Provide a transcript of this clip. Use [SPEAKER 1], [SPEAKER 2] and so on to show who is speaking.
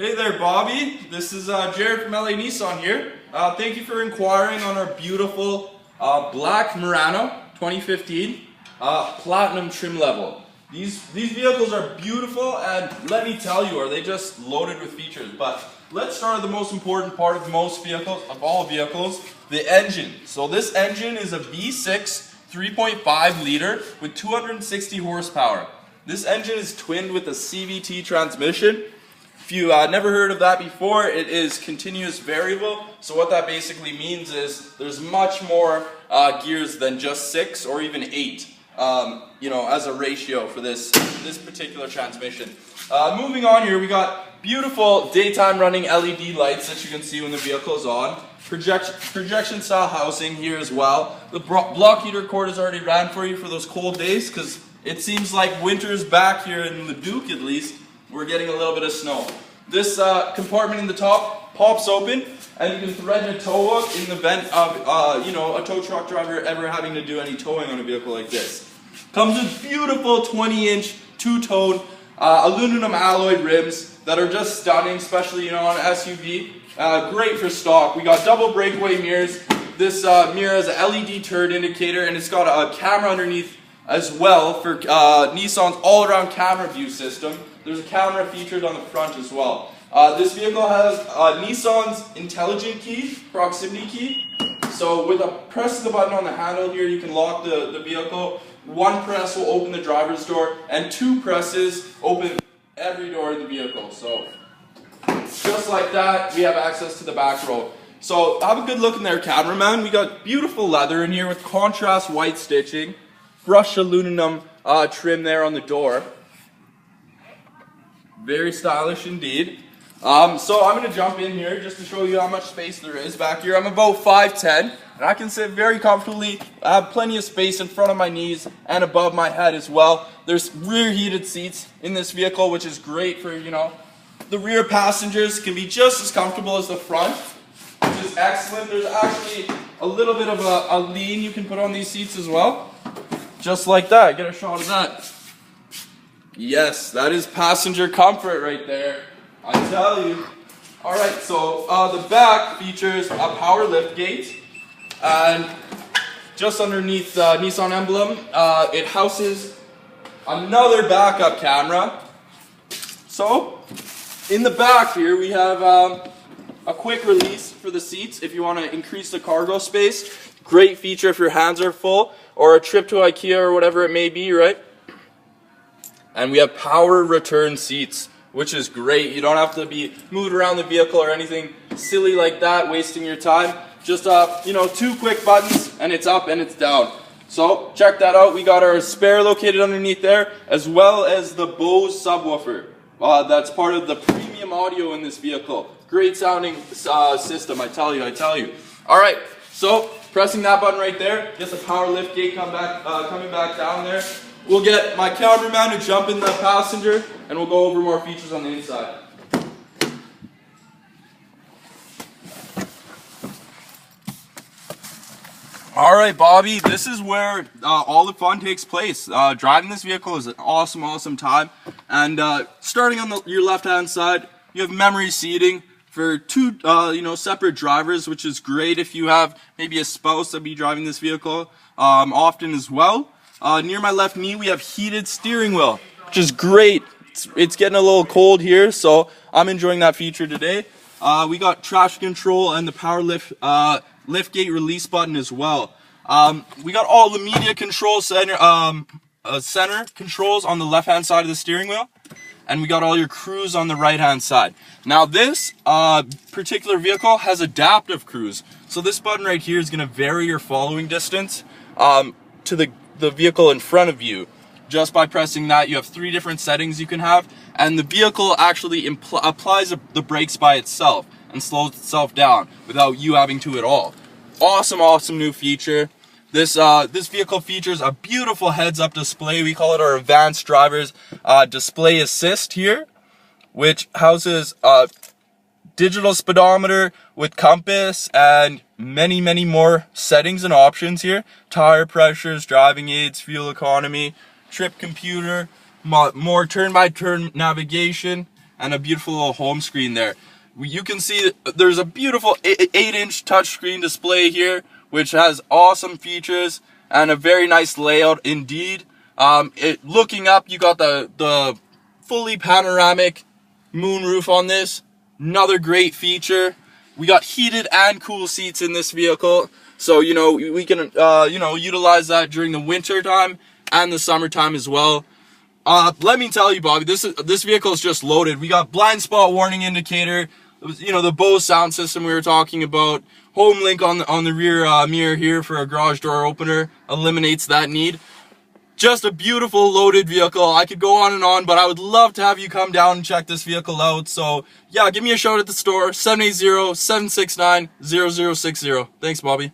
[SPEAKER 1] Hey there, Bobby. This is Jared from LA Nissan here. Thank you for inquiring on our beautiful black Murano 2015 platinum trim level. These vehicles are beautiful, and let me tell you, are they just loaded with features. But let's start with the most important part of most vehicles, of all vehicles, the engine. So this engine is a V6 3.5 liter with 260 horsepower. This engine is twinned with a CVT transmission. If you never heard of that before, it is continuous variable. So what that basically means is there's much more gears than just 6 or even 8, as a ratio for this particular transmission. Moving on here, we got beautiful daytime running LED lights that you can see when the vehicle is on. Projection style housing here as well. The block heater cord is already ran for you for those cold days, because it seems like winter's back here in the Duke at least. We're getting a little bit of snow. This compartment in the top pops open, and you can thread a tow hook in the event of a tow truck driver ever having to do any towing on a vehicle like this. Comes with beautiful 20-inch two-tone aluminum alloy rims that are just stunning, especially on an SUV. Great for stock. We got double breakaway mirrors. This mirror has an LED turn indicator, and it's got a camera underneath as well for Nissan's all-around camera view system. There's a camera featured on the front as well. This vehicle has Nissan's intelligent key, proximity key. So with a press of the button on the handle here, you can lock the vehicle. One press will open the driver's door, and 2 presses open every door in the vehicle. So just like that, we have access to the back row. So have a good look in there, cameraman. We got beautiful leather in here with contrast white stitching, brushed aluminum trim there on the door. Very stylish indeed. So I'm going to jump in here just to show you how much space there is back here. I'm about 5'10", and I can sit very comfortably. I have plenty of space in front of my knees and above my head as well. There's rear heated seats in this vehicle, which is great for, the rear passengers can be just as comfortable as the front, which is excellent. There's actually a little bit of a lean you can put on these seats as well. Just like that. Get a shot of that. Yes, that is passenger comfort right there, I tell you. Alright, so the back features a power lift gate, and just underneath the Nissan emblem, it houses another backup camera. So, in the back here we have a quick release for the seats if you want to increase the cargo space. Great feature if your hands are full, or a trip to IKEA or whatever it may be, right? And we have power return seats, which is great. You don't have to be moved around the vehicle or anything silly like that, wasting your time. Just 2 quick buttons, and it's up and it's down. So check that out. We got our spare located underneath there, as well as the Bose subwoofer. That's part of the premium audio in this vehicle. Great sounding system, I tell you. All right, so pressing that button right there gets the power lift gate coming back down there. We'll get my cameraman to jump in the passenger, and we'll go over more features on the inside. Alright, Bobby, this is where all the fun takes place. Driving this vehicle is an awesome time. And starting on your left-hand side, you have memory seating for 2 separate drivers, which is great if you have maybe a spouse that be driving this vehicle often as well. Near my left knee, we have heated steering wheel, which is great. It's getting a little cold here, so I'm enjoying that feature today. We got traction control and the power lift gate release button as well. We got all the media control center controls on the left-hand side of the steering wheel, and we got all your cruise on the right-hand side. Now this particular vehicle has adaptive cruise, so this button right here is going to vary your following distance to the vehicle in front of you. Just by pressing that, you have 3 different settings you can have, and the vehicle actually applies the brakes by itself and slows itself down without you having to at all. Awesome new feature. This vehicle features a beautiful heads-up display. We call it our advanced driver's display assist here, which houses digital speedometer with compass and many more settings and options here. Tire pressures, driving aids, fuel economy, trip computer, more turn-by-turn navigation, and a beautiful little home screen there. You can see there's a beautiful 8-inch touchscreen display here, which has awesome features and a very nice layout indeed. Looking up, you got the fully panoramic moonroof on this. Another great feature. We got heated and cool seats in this vehicle, so you know we can utilize that during the winter time and the summertime as well. Let me tell you, Bobby, this vehicle is just loaded. We got blind spot warning indicator, you know, the Bose sound system we were talking about. Home link on the rear mirror here for a garage door opener eliminates that need. Just a beautiful loaded vehicle. I could go on and on, but I would love to have you come down and check this vehicle out. So yeah, give me a shout at the store, 780-769-0060. Thanks, Bobby.